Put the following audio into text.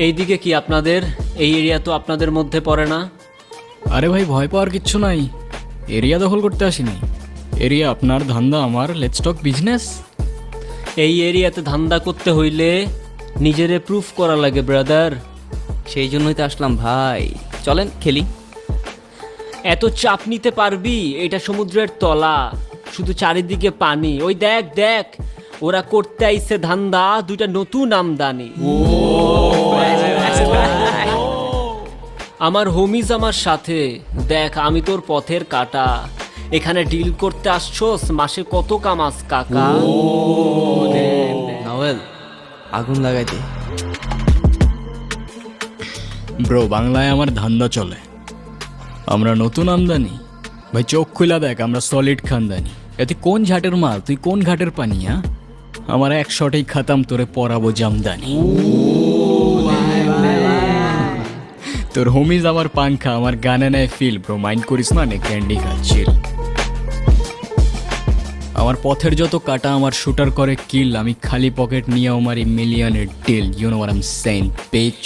এইদিকে কি আপনাদের? এই এরিয়া তো আপনাদের মধ্যে পড়ে না। আরে ভাই, ভয় পাওয়ার কিচ্ছু নাই। এরিয়া দখল করতে আসিনি। এরিয়া আপনার, ধান্দা আমার। Let's talk business. এই এরিয়াতে ধান্দা করতে হইলে নিজেরে প্রুফ করা লাগে ব্রাদার। সেই জন্যই তো আসলাম ভাই, চলেন খেলি। এত চাপ নিতে পারবি? এটা সমুদ্রের তলা, শুধু চারিদিকে পানি। ওই দেখ দেখ, ওরা করতে আইছে ধান্দা, দুইটা নতুন আমদানি। আমার হোমিজ আমার সাথে। দেখ, আমি তোর পথের কাটা। এখানে ডিল করতে আসছোস, মাসে কত কামাস কাকা? নাওয়েল, আগুন লাগাই দে। ব্রো, বাংলায় আমার ধান্দা চলে। আমরা নতুন আমদানি। ভাই চোখ খুলা দেখ, আমরা সলিড খানদানি। এতে কোন ঝাটের মাল, তুই কোন ঘাটের পানি? হ্যাঁ, আমার এক শটেই খাতাম, তোরে পরাবো জামদানি। তোর হোমিজ আমার পাংখা, আমার গানে নেয় ফিল। ব্রো মাইন্ড করিস না, নে ক্যান্ডি খাচ্ছিল। আমার পথের যত কাটা আমার শুটার করে কিল। আমি খালি পকেট নিয়ে আমার মিলিয়নের deal. You know what I am saying, beach.